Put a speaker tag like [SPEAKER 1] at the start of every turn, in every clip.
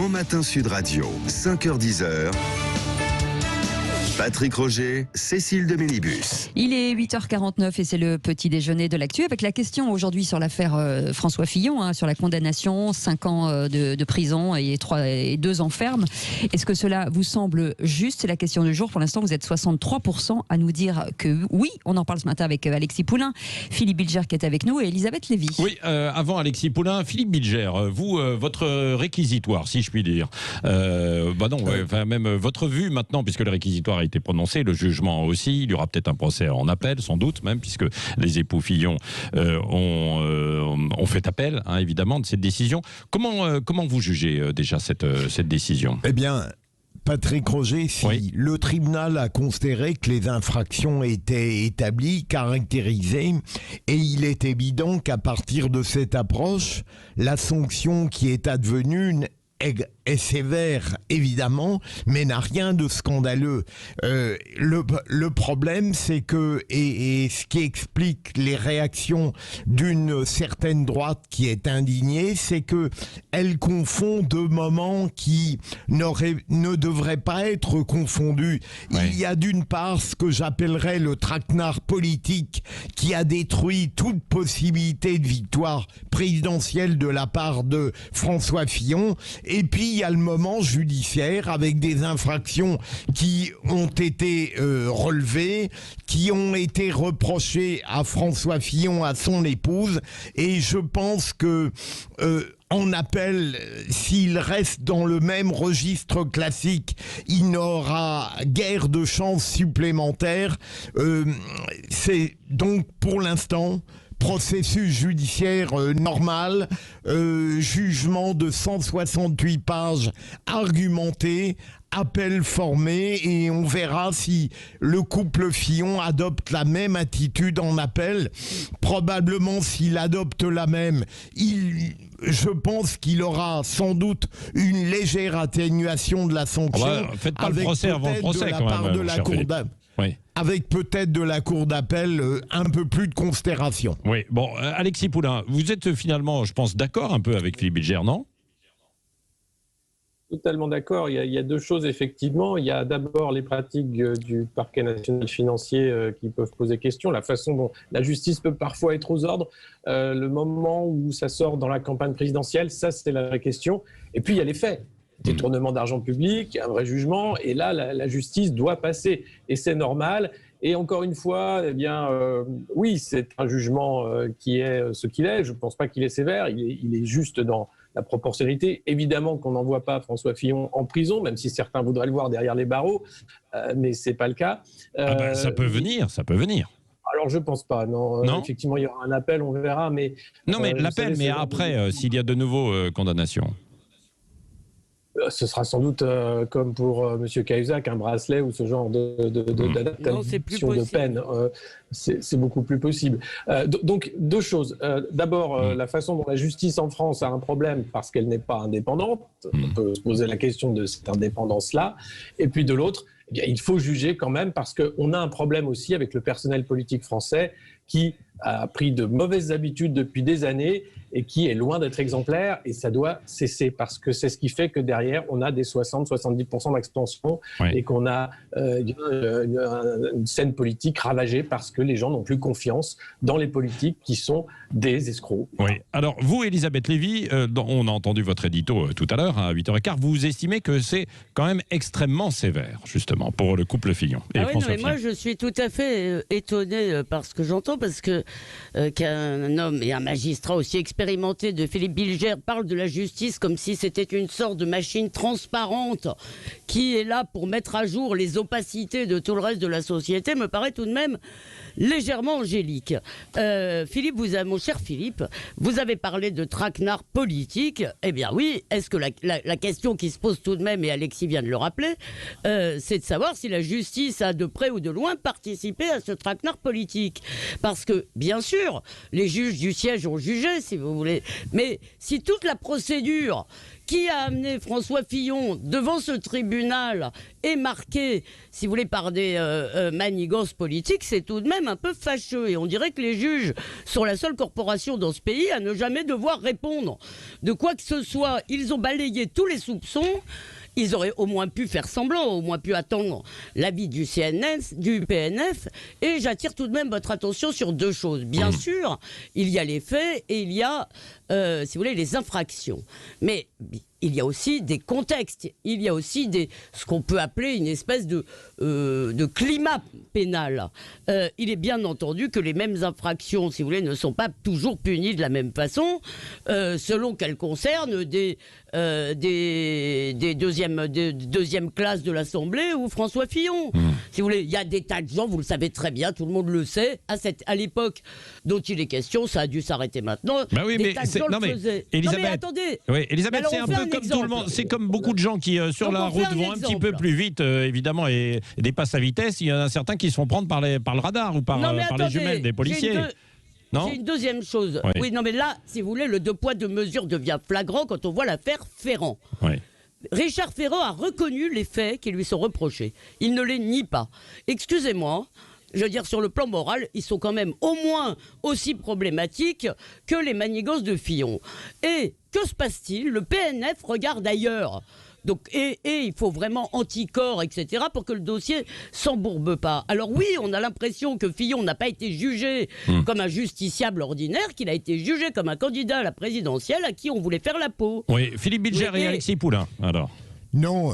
[SPEAKER 1] Grand Matin Sud Radio, 5h-10h. Patrick Roger, Cécile de Mélibus.
[SPEAKER 2] Il est 8h49 et c'est le petit déjeuner de l'actu avec la question aujourd'hui sur l'affaire François Fillon, sur la condamnation, 5 ans de prison et 2 ans ferme. Est-ce que cela vous semble juste? C'est la question du jour. Pour l'instant, vous êtes 63% à nous dire que oui. On en parle ce matin avec Alexis Poulain, Philippe Bilger qui est avec nous et Elisabeth Lévy.
[SPEAKER 3] Oui, avant Alexis Poulain, Philippe Bilger, vous, votre réquisitoire, si je puis dire. Même votre vue maintenant, puisque le réquisitoire a été prononcé, le jugement aussi, il y aura peut-être un procès en appel, sans doute même, puisque les époux Fillon ont fait appel, évidemment, de cette décision. Comment vous jugez déjà cette décision?
[SPEAKER 4] Eh bien, Patrick Roger, si le tribunal a considéré que les infractions étaient établies, caractérisées, et il est évident qu'à partir de cette approche, la sanction qui est advenue est sévère, évidemment, mais n'a rien de scandaleux. Le problème, c'est que, et ce qui explique les réactions d'une certaine droite qui est indignée, c'est que elle confond deux moments qui ne devraient pas être confondus. Ouais. Il y a d'une part ce que j'appellerais le traquenard politique qui a détruit toute possibilité de victoire présidentielle de la part de François Fillon, et puis il y a le moment judiciaire avec des infractions qui ont été relevées, qui ont été reprochées à François Fillon, à son épouse, et je pense que en appel, s'il reste dans le même registre classique, il n'aura guère de chance supplémentaire. C'est donc pour l'instant processus judiciaire normal, jugement de 168 pages argumenté, appel formé, et on verra si le couple Fillon adopte la même attitude en appel. Probablement, s'il adopte la même, je pense qu'il aura sans doute une légère atténuation de la sanction.
[SPEAKER 3] Faites pas le procès avant le procès quand même, cher Philippe. Oui.
[SPEAKER 4] Avec peut-être de la cour d'appel un peu plus de considération.
[SPEAKER 3] Oui, bon, Alexis Poulain, vous êtes finalement, je pense, d'accord un peu avec Philippe Bilger, non ?
[SPEAKER 5] Totalement d'accord. Il y a deux choses, effectivement. Il y a d'abord les pratiques du parquet national financier qui peuvent poser question, la façon dont la justice peut parfois être aux ordres, le moment où ça sort dans la campagne présidentielle, ça c'est la vraie question. Et puis il y a les faits. Détournement d'argent public, un vrai jugement, et là, la justice doit passer, et c'est normal. Et encore une fois, eh bien, oui, c'est un jugement qui est ce qu'il est. Je ne pense pas qu'il est sévère, il est juste dans la proportionnalité. Évidemment qu'on n'envoie pas François Fillon en prison, même si certains voudraient le voir derrière les barreaux, mais ce n'est pas le cas.
[SPEAKER 3] Ça peut venir.
[SPEAKER 5] Alors, je ne pense pas, non. Effectivement, il y aura un appel, on verra, mais...
[SPEAKER 3] Non, mais l'appel, mais après, s'il y a de nouveaux condamnations.
[SPEAKER 5] Ce sera sans doute, comme pour M. Cahuzac, un bracelet ou ce genre d'adaptation de peine. C'est beaucoup plus possible. Donc, deux choses. D'abord, la façon dont la justice en France a un problème parce qu'elle n'est pas indépendante. On peut se poser la question de cette indépendance-là. Et puis de l'autre, eh bien, il faut juger quand même parce qu'on a un problème aussi avec le personnel politique français qui a pris de mauvaises habitudes depuis des années et qui est loin d'être exemplaire, et ça doit cesser parce que c'est ce qui fait que derrière on a des 60-70% d'expansion et qu'on a une scène politique ravagée parce que les gens n'ont plus confiance dans les politiques qui sont des escrocs.
[SPEAKER 3] Oui. Alors vous, Elisabeth Lévy, on a entendu votre édito tout à l'heure à 8h15, vous estimez que c'est quand même extrêmement sévère justement pour le couple Fillon et François Fillon.
[SPEAKER 6] Moi je suis tout à fait étonné par ce que j'entends, parce que qu'un homme et un magistrat aussi expérimenté de Philippe Bilger parle de la justice comme si c'était une sorte de machine transparente qui est là pour mettre à jour les opacités de tout le reste de la société, me paraît tout de même légèrement angélique. Philippe, mon cher Philippe, vous avez parlé de traquenard politique. Eh bien oui, est-ce que la question qui se pose tout de même, et Alexis vient de le rappeler, c'est de savoir si la justice a de près ou de loin participé à ce traquenard politique. Parce que, bien sûr, les juges du siège ont jugé, si vous voulez, mais si toute la procédure qui a amené François Fillon devant ce tribunal est marqué, si vous voulez, par des manigances politiques, c'est tout de même un peu fâcheux. Et on dirait que les juges sont la seule corporation dans ce pays à ne jamais devoir répondre de quoi que ce soit. Ils ont balayé tous les soupçons. Ils auraient au moins pu faire semblant, au moins pu attendre l'avis du PNF. Et j'attire tout de même votre attention sur deux choses. Bien sûr, il y a les faits et il y a, si vous voulez, les infractions. Mais il y a aussi des contextes. Il y a aussi ce qu'on peut appeler une espèce de climat pénal. Il est bien entendu que les mêmes infractions, si vous voulez, ne sont pas toujours punies de la même façon, selon qu'elles concernent des deuxième classe de l'Assemblée ou François Fillon. Si vous voulez, il y a des tas de gens, vous le savez très bien, tout le monde le sait, à l'époque dont il est question, ça a dû s'arrêter maintenant.
[SPEAKER 3] Bah oui,
[SPEAKER 6] des tas de gens le faisaient.
[SPEAKER 3] Elisabeth,
[SPEAKER 6] non mais attendez.
[SPEAKER 3] Oui, Elisabeth, c'est un peu comme tout le monde, c'est comme beaucoup de gens qui sur la route vont un petit peu plus vite, évidemment, et dépassent la vitesse. Il y en a certains qui se font prendre par le radar ou par les jumelles des policiers.
[SPEAKER 6] C'est une deuxième chose. Oui, non mais là, si vous voulez, le deux poids deux mesures devient flagrant quand on voit l'affaire Ferrand. Oui. Richard Ferrand a reconnu les faits qui lui sont reprochés. Il ne les nie pas. Excusez-moi, je veux dire, sur le plan moral, ils sont quand même au moins aussi problématiques que les manigances de Fillon. Et que se passe-t-il ? Le PNF regarde ailleurs. Donc, et il faut vraiment anticorps, etc., pour que le dossier s'embourbe pas. Alors oui, on a l'impression que Fillon n'a pas été jugé comme un justiciable ordinaire, qu'il a été jugé comme un candidat à la présidentielle à qui on voulait faire la peau.
[SPEAKER 3] Oui, Philippe Bilger et Alexis Poulain, alors.
[SPEAKER 4] Non,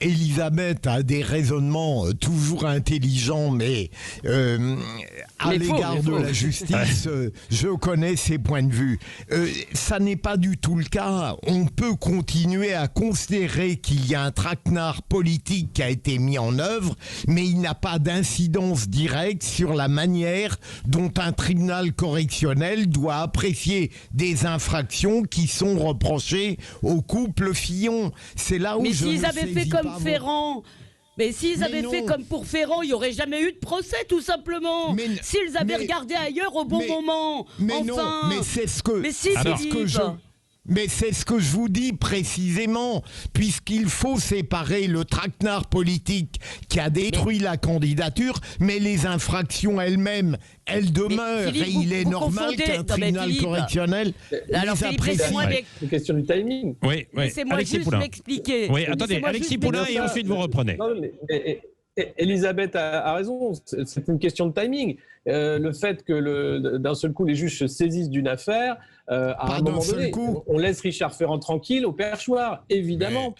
[SPEAKER 4] Elisabeth a des raisonnements toujours intelligents, mais à l'égard de la justice, je connais ses points de vue. Ça n'est pas du tout le cas. On peut continuer à considérer qu'il y a un traquenard politique qui a été mis en œuvre, mais il n'a pas d'incidence directe sur la manière dont un tribunal correctionnel doit apprécier des infractions qui sont reprochées au couple Fillon. C'est là
[SPEAKER 6] mais s'ils avaient fait comme Ferrand, fait comme pour Ferrand, il n'y aurait jamais eu de procès, tout simplement. S'ils avaient regardé ailleurs au bon moment.
[SPEAKER 4] C'est ce que je vous dis précisément, puisqu'il faut séparer le traquenard politique qui a détruit la candidature, mais les infractions elles-mêmes, elles demeurent.
[SPEAKER 6] Philippe,
[SPEAKER 4] et il est normal qu'un tribunal correctionnel les apprécie.
[SPEAKER 5] C'est une question du timing.
[SPEAKER 3] Oui.
[SPEAKER 6] Laissez-moi juste m'expliquer.
[SPEAKER 3] Oui, attendez, Alexis Poulain et ensuite vous reprenez.
[SPEAKER 5] Non, Elisabeth a raison, c'est une question de timing. Le fait que d'un seul coup les juges se saisissent d'une affaire, à un moment donné, on laisse Richard Ferrand tranquille au perchoir, évidemment.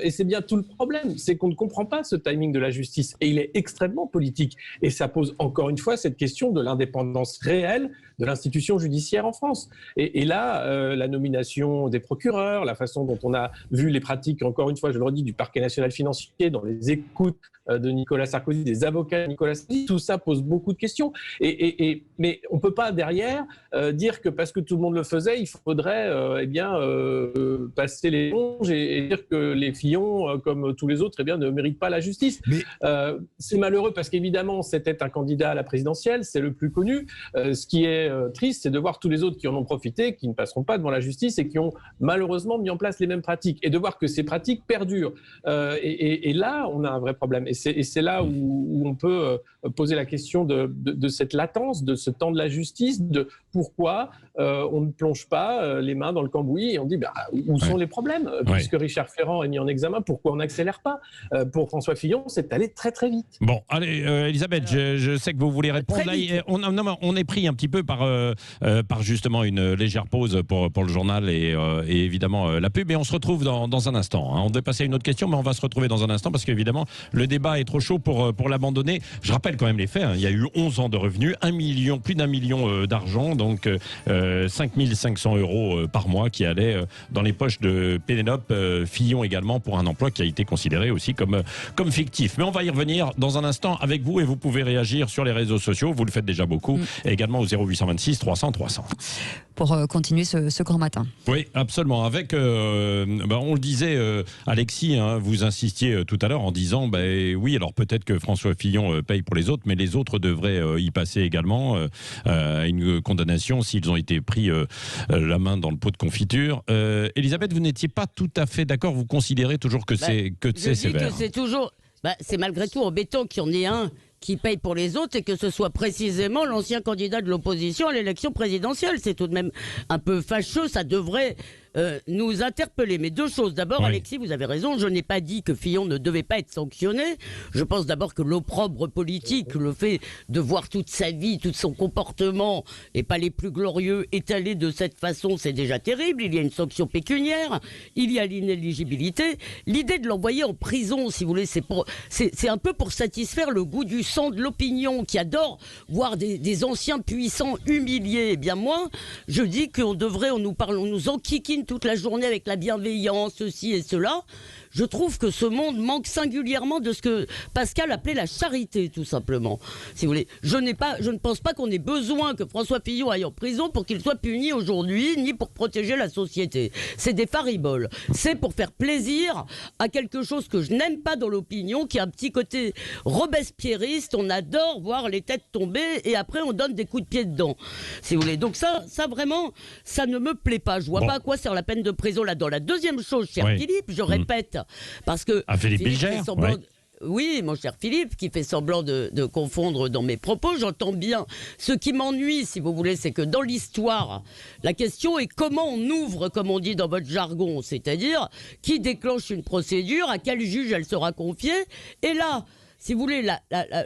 [SPEAKER 5] Et c'est bien tout le problème, c'est qu'on ne comprend pas ce timing de la justice. Et il est extrêmement politique. Et ça pose encore une fois cette question de l'indépendance réelle de l'institution judiciaire en France. Et là, la nomination des procureurs, la façon dont on a vu les pratiques, encore une fois, je le redis, du parquet national financier, dans les écoutes de Nicolas Sarkozy, des avocats de Nicolas Sarkozy, tout ça pose beaucoup de questions. Mais on ne peut pas derrière dire que parce que tout le monde le faisait, il faudrait passer l'éponge et dire que les Fillon, comme tous les autres, ne méritent pas la justice. C'est malheureux parce qu'évidemment, c'était un candidat à la présidentielle, c'est le plus connu. Ce qui est triste, c'est de voir tous les autres qui en ont profité, qui ne passeront pas devant la justice et qui ont malheureusement mis en place les mêmes pratiques. Et de voir que ces pratiques perdurent. Et là, on a un vrai problème. Et c'est là où on peut poser la question de cette latence, de ce temps de la justice, de pourquoi on ne plonge pas les mains dans le cambouis et on dit où sont les problèmes puisque Richard Ferrand est mis en examen, pourquoi on n'accélère pas? Pour François Fillon, c'est allé très très vite.
[SPEAKER 3] Bon, allez, Elisabeth, je sais que vous voulez répondre. Là, on est pris un petit peu par justement une légère pause pour le journal et évidemment la pub, et on se retrouve dans un instant. On devait passer à une autre question, mais on va se retrouver dans un instant parce qu'évidemment, le débat est trop chaud pour l'abandonner. Je rappelle quand même les faits. Il y a eu 11 ans de revenus, plus d'1 million d'argent, donc 5 500 € par mois qui allaient dans les poches de Pénélope Fillon également, pour un emploi qui a été considéré aussi comme fictif. Mais on va y revenir dans un instant avec vous, et vous pouvez réagir sur les réseaux sociaux. Vous le faites déjà beaucoup, et également au 0826 300 300.
[SPEAKER 2] pour continuer ce grand matin.
[SPEAKER 3] Oui, absolument. Avec, on le disait, Alexis, hein, vous insistiez tout à l'heure en disant, oui, alors peut-être que François Fillon paye pour les autres, mais les autres devraient y passer également une condamnation s'ils ont été pris la main dans le pot de confiture. Elisabeth, vous n'étiez pas tout à fait d'accord. Vous considérez toujours que c'est sévère.
[SPEAKER 6] Que c'est toujours, c'est malgré tout embêtant qu'il y en ait un qui paye pour les autres et que ce soit précisément l'ancien candidat de l'opposition à l'élection présidentielle. C'est tout de même un peu fâcheux, ça devrait nous interpeller. Mais deux choses. D'abord, oui. Alexis, vous avez raison, je n'ai pas dit que Fillon ne devait pas être sanctionné. Je pense d'abord que l'opprobre politique, le fait de voir toute sa vie, tout son comportement, et pas les plus glorieux, étalé de cette façon, c'est déjà terrible. Il y a une sanction pécuniaire, il y a l'inéligibilité. L'idée de l'envoyer en prison, si vous voulez, c'est un peu pour satisfaire le goût du sang de l'opinion qui adore voir des anciens puissants humiliés. Eh bien moi, je dis qu'on nous enquiquine toute la journée avec la bienveillance, ceci et cela. Je trouve que ce monde manque singulièrement de ce que Pascal appelait la charité, tout simplement. Si vous voulez, je ne pense pas qu'on ait besoin que François Fillon aille en prison pour qu'il soit puni aujourd'hui, ni pour protéger la société. C'est des fariboles. C'est pour faire plaisir à quelque chose que je n'aime pas dans l'opinion, qui a un petit côté robespierriste. On adore voir les têtes tomber et après on donne des coups de pied dedans. Si vous voulez. Donc ça vraiment, ça ne me plaît pas. Je vois pas à quoi sert la peine de prison là-dedans. La deuxième chose, cher Philippe, je répète, parce que
[SPEAKER 3] Philippe Bilger,
[SPEAKER 6] oui, mon cher Philippe, qui fait semblant de confondre dans mes propos, j'entends bien. Ce qui m'ennuie, si vous voulez, c'est que dans l'histoire, la question est comment on ouvre, comme on dit dans votre jargon, c'est-à-dire qui déclenche une procédure, à quel juge elle sera confiée, et là, si vous voulez,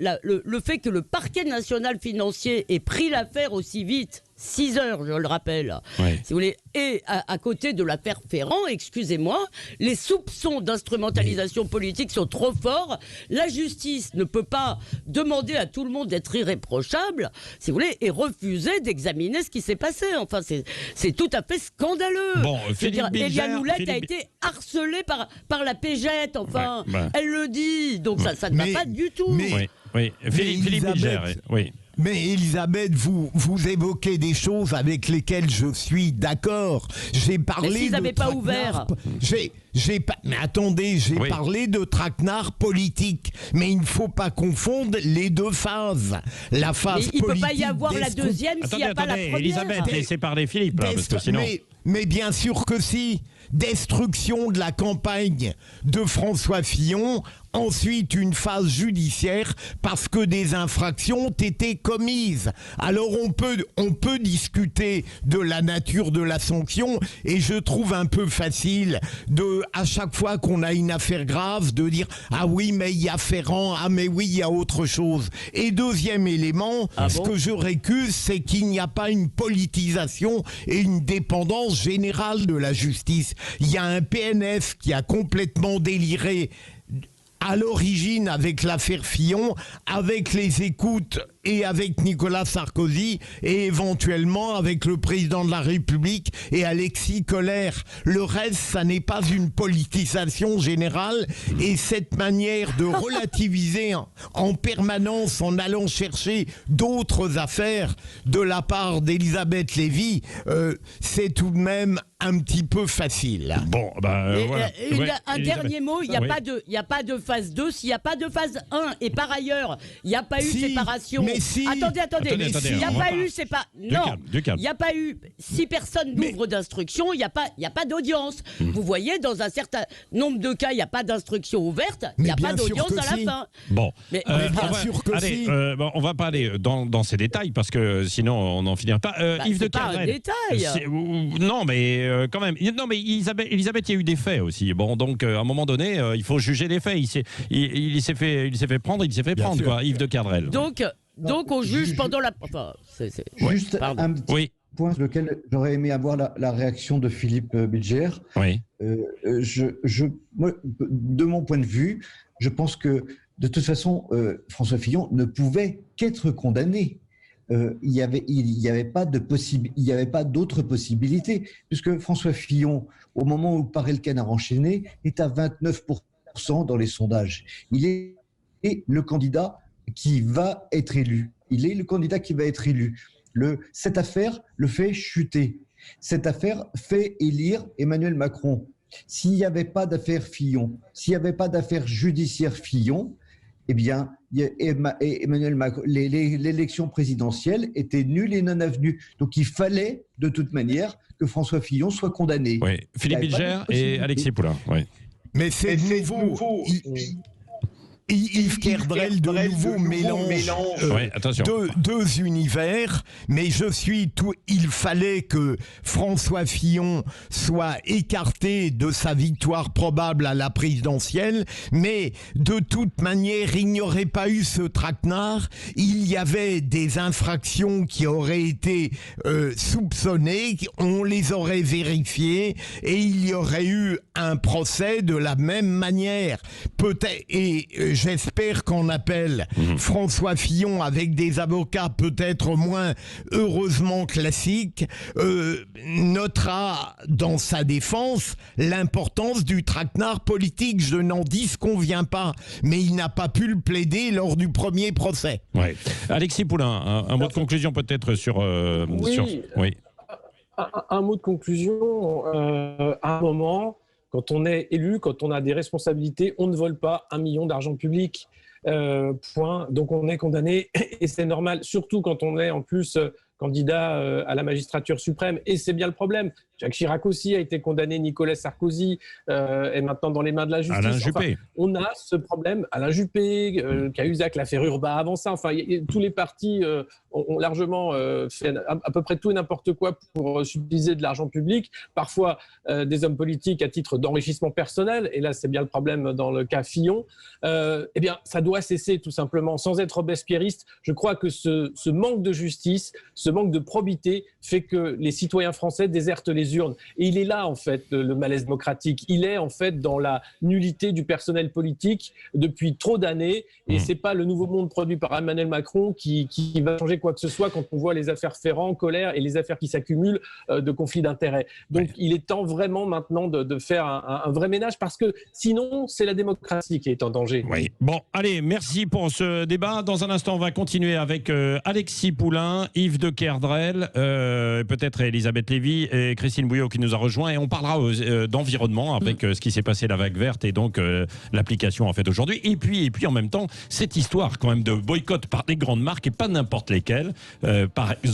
[SPEAKER 6] le fait que le parquet national financier ait pris l'affaire aussi vite, 6 heures, je le rappelle, si vous voulez, et à côté de l'affaire Ferrand, excusez-moi, les soupçons d'instrumentalisation politique sont trop forts. La justice ne peut pas demander à tout le monde d'être irréprochable, si vous voulez, et refuser d'examiner ce qui s'est passé. Enfin, c'est tout à fait scandaleux.
[SPEAKER 3] Bon,
[SPEAKER 6] Eliane Houlette a été harcelée par la Pégette, enfin, elle le dit, donc ça ne va pas du tout.
[SPEAKER 3] Philippe Bilger, oui.
[SPEAKER 4] Mais Elisabeth, vous évoquez des choses avec lesquelles je suis d'accord. J'ai parlé
[SPEAKER 6] mais s'ils n'avaient pas ouvert.
[SPEAKER 4] Mais attendez, j'ai parlé de traquenard politique. Mais il ne faut pas confondre les deux phases. La phase politique.
[SPEAKER 6] Il ne peut pas y avoir la deuxième s'il n'y a pas la première.
[SPEAKER 3] Elisabeth, laissez parler Philippe, là, parce que sinon.
[SPEAKER 4] Mais bien sûr que si. Destruction de la campagne de François Fillon, ensuite une phase judiciaire parce que des infractions ont été commises. Alors on peut discuter de la nature de la sanction et je trouve un peu facile à chaque fois qu'on a une affaire grave de dire ah oui mais il y a Ferrand, ah mais oui il y a autre chose. Et deuxième élément, que je récuse, c'est qu'il n'y a pas une politisation et une dépendance générale de la justice. Il y a un PNF qui a complètement déliré à l'origine avec l'affaire Fillon, avec les écoutes et avec Nicolas Sarkozy et éventuellement avec le président de la République et Alexis Colère. Le reste, ça n'est pas une politisation générale et cette manière de relativiser en permanence en allant chercher d'autres affaires de la part d'Elisabeth Lévy, c'est tout de même un petit peu facile.
[SPEAKER 3] Bon, voilà.
[SPEAKER 6] Un dernier mot, il n'y a pas de phase 2, s'il n'y a pas de phase 1 et par ailleurs, il n'y a pas eu séparation.
[SPEAKER 4] Si.
[SPEAKER 6] Attendez. Il n'y a pas eu, c'est pas. Non. Il n'y a pas eu. Si personne n'ouvre d'instruction, il n'y a pas d'audience. Vous voyez, dans un certain nombre de cas, il n'y a pas d'instruction ouverte, il n'y a pas d'audience à la fin.
[SPEAKER 3] Bon.
[SPEAKER 4] Mais bien sûr que
[SPEAKER 3] allez, on va pas aller dans ces détails parce que sinon on n'en finira pas. Yves de Carrel.
[SPEAKER 6] C'est pas un détail.
[SPEAKER 3] Non, mais quand même. Non, mais Elisabeth, il y a eu des faits aussi. Bon, donc à un moment donné, il faut juger les faits. Il s'est fait prendre, quoi. Yves de Carrel.
[SPEAKER 6] Donc on juge pendant la... Enfin,
[SPEAKER 7] Juste un petit point sur lequel j'aurais aimé avoir la réaction de Philippe Bilger.
[SPEAKER 3] Oui.
[SPEAKER 7] Moi, de mon point de vue, je pense que de toute façon, François Fillon ne pouvait qu'être condamné. Il n'y avait pas d'autre possibilité, puisque François Fillon, au moment où paraît le canard enchaîné, est à 29% dans les sondages. Il est le candidat qui va être élu. Il est le candidat qui va être élu. Cette affaire le fait chuter. Cette affaire fait élire Emmanuel Macron. S'il n'y avait pas d'affaire Fillon, s'il n'y avait pas d'affaire judiciaire Fillon, eh bien, Emmanuel Macron, l'élection présidentielle était nulle et non avenue. Donc, il fallait, de toute manière, que François Fillon soit condamné.
[SPEAKER 3] Oui. Philippe Bilger et Alexis Poulain. Oui.
[SPEAKER 4] Mais c'est nouveau. Yves Kerdrel de nouveau mélange deux univers, mais il fallait que François Fillon soit écarté de sa victoire probable à la présidentielle, mais de toute manière, il n'y aurait pas eu ce traquenard, il y avait des infractions qui auraient été soupçonnées, on les aurait vérifiées, et il y aurait eu un procès de la même manière. Peut-être, et j'espère qu'on appelle François Fillon avec des avocats peut-être moins heureusement classiques, notera dans sa défense l'importance du traquenard politique. Je n'en disconviens pas, mais il n'a pas pu le plaider lors du premier procès.
[SPEAKER 3] Ouais. Alexis Poulain, un mot de conclusion peut-être sur...
[SPEAKER 5] Oui. Un mot de conclusion. À un moment... Quand on est élu, quand on a des responsabilités, on ne vole pas 1 million d'argent public. Point. Donc on est condamné et c'est normal, surtout quand on est en plus candidat à la magistrature suprême. Et c'est bien le problème. Jacques Chirac aussi a été condamné, Nicolas Sarkozy est maintenant dans les mains de la justice.
[SPEAKER 3] Alain Juppé.
[SPEAKER 5] Enfin, on a ce problème. Alain Juppé, Cahuzac, l'affaire Urbain avant ça. Enfin, tous les partis ont largement fait à peu près tout et n'importe quoi pour subtiliser de l'argent public. Parfois, des hommes politiques à titre d'enrichissement personnel. Et là, c'est bien le problème dans le cas Fillon. Eh bien, ça doit cesser tout simplement. Sans être robespierriste, je crois que ce manque de justice, ce manque de probité fait que les citoyens français désertent les urnes. Et il est là, en fait, le malaise démocratique. Il est, en fait, dans la nullité du personnel politique depuis trop d'années. Et c'est pas le nouveau monde produit par Emmanuel Macron qui va changer quoi que ce soit quand on voit les affaires Ferrand, Colère et les affaires qui s'accumulent de conflits d'intérêts. Donc, il est temps vraiment maintenant de faire un vrai ménage parce que sinon, c'est la démocratie qui est en danger.
[SPEAKER 3] Oui. Bon, allez, merci pour ce débat. Dans un instant, on va continuer avec Alexis Poulain, Yves de Kerdrel, peut-être Elisabeth Lévy et Christine Bouillot qui nous a rejoint. Et on parlera d'environnement avec ce qui s'est passé la vague verte et donc l'application en fait aujourd'hui. Et puis en même temps, cette histoire quand même de boycott par des grandes marques et pas n'importe lesquelles. Par exemple,